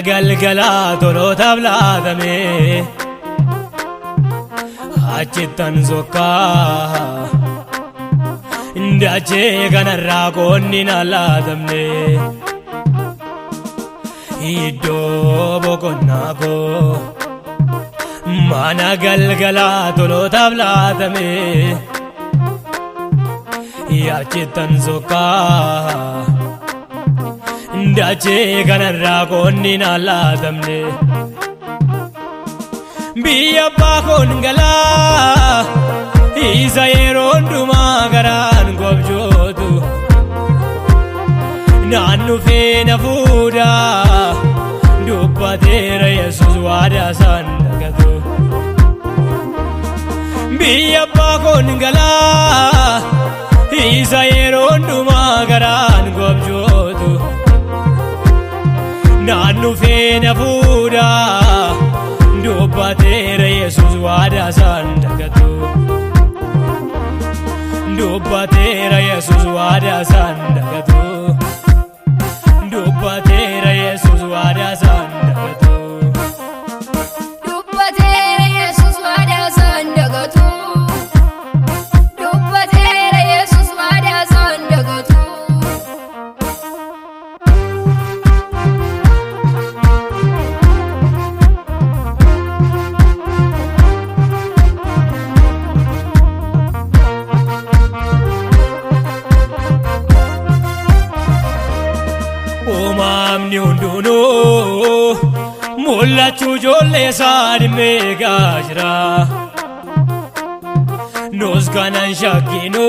galgala toloota blatame achittan zokka ndachee kanarraa qoonni nalaatamne iddoo boqonnaa koo mana galgala toloota blatame achittan zokka ndachee kanarraa qoonni nalaatamne biyya abbaa koon galaa isa yeroo hundumaa garaan gobjootu naan dhufee na fuudhaa dubbateera Yesuus waadaa isaan dagatu biyya abbaa koon galaa isa yeroo hundumaa garaan gobjootu naan dhufee na fuudhaa dubbateera Yesuus waadaa isaan dagatu dubbateera Yesuus waadaa isaan dagatu dubbateera Yesuus waadaa isaan dagatu dubbateera Yesuus waadaa isaan dagatu dubbateera Yesuus waadaa isaan dagatu Uumamni hundinuu mul'achuu ijoollee isaa dhimmeegaa jira nus kanan shakkinu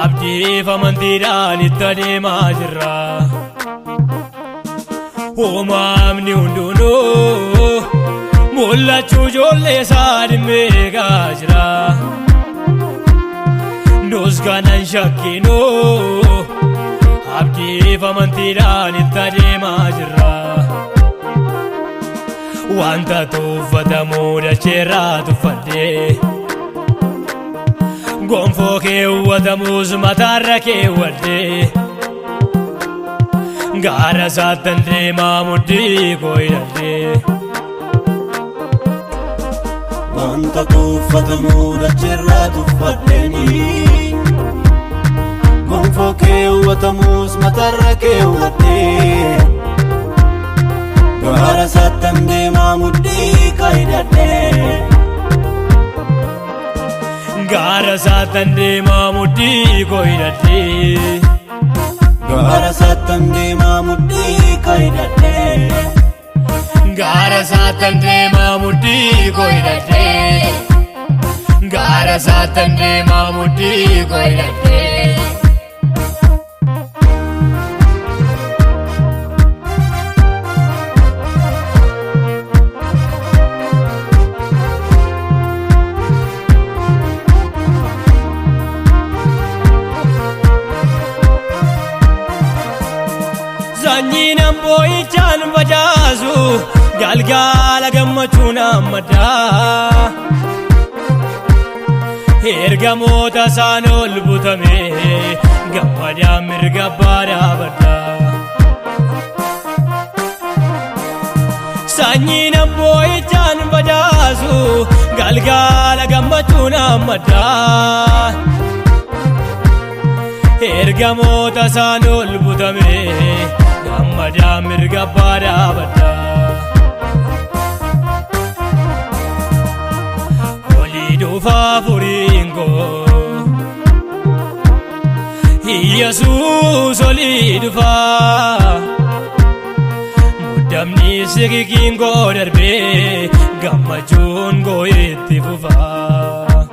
abdiif amantiidhaan itti adeemaa jirra uumamni hundinuu mul'achuu ijoollee isaa dhimmeegaa jira nus kanan shakkinu abdiif amantiidhaan itti adeemaa jirra wanta tuffatamu dacheerraa tuffadhee gonfoo keewwatamus mataarra keewwadhee gaara isaattan deemaa mudhii koo hidhadhee wanta tuffatamu dacheerraa tuffadheeni gonfoo keewwatamus mataarra keewwadhee gaara isaattan deemaa mudhii koo hidhadhee gaara isaattan deemaa mudhii koo hidhadhee gaara isaattan deemaa mudhii koo hidhadhee gaara isaattan deemaa mudhii koo hidhadhee gaara isaattan deemaa mudhii koo hidhadhee sanyiin amboo'ichaan facaasu galgala gammachuun ammaddaa ergamoota isaan ol butame gammadaan mirga abbaa dhaabaddaa sanyiin amboo'ichaan facaasu galgala gammachuun ammaddaa ergamoota isaan ol butame gammadaan mirga abbaa dhaabaddaa olii dhufaa furiin koo Yesuus olii dhufaa muddamni sikikiin koo darbee gammachuun koo itti fufaa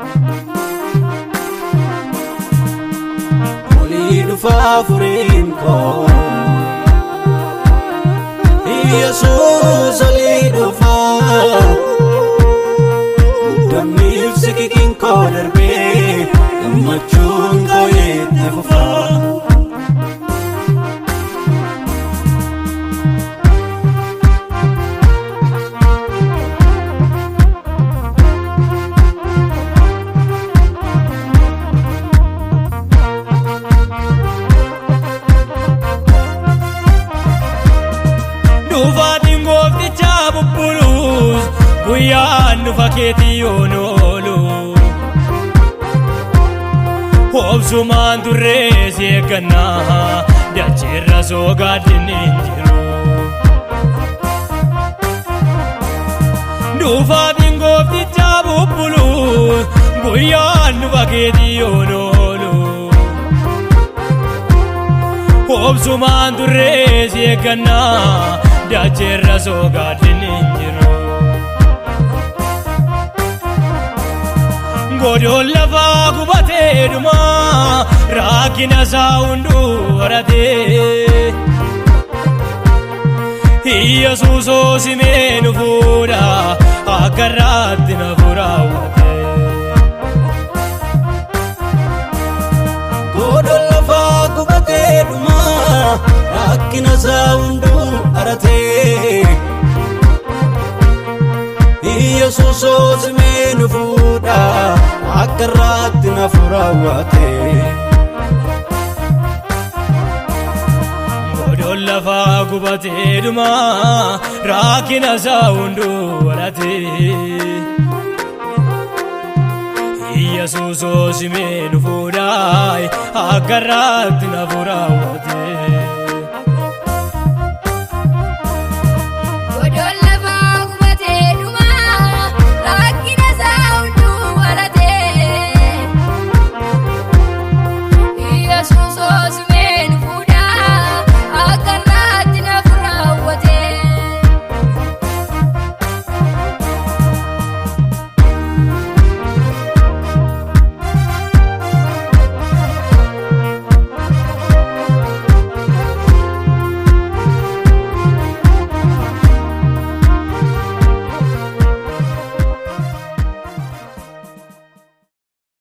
olii dhufaa furiin koo Yesuus olii dhufaa muddamniif sikikiin koo darbee gammachuun koo itti fufaa keetii yoonolu obsumaan turree si eeggannaa dacheerra soogaadhinni hin jiru dhufaatiin gooftichaa bubbulu guyyaan dhufa keetii yoonolu obsumaan turree si eeggannaa dacheerra soogaadhinni hin jiru godon lafaa gubatee dhuma rakkina isaa hunduu horatee Yesuusoo simee nu fuudha akka irratti nafu raawwate godon lafaa gubatee dhuma rakkina isaa hunduu horatee Yesuusoo simee nu fuudha akka irratti nafu raawwate godon lafaa gubatee dhuma rakkina isaa hunduu horatee Yesuusoo simee nu fuudha akka irratti nafu raawwate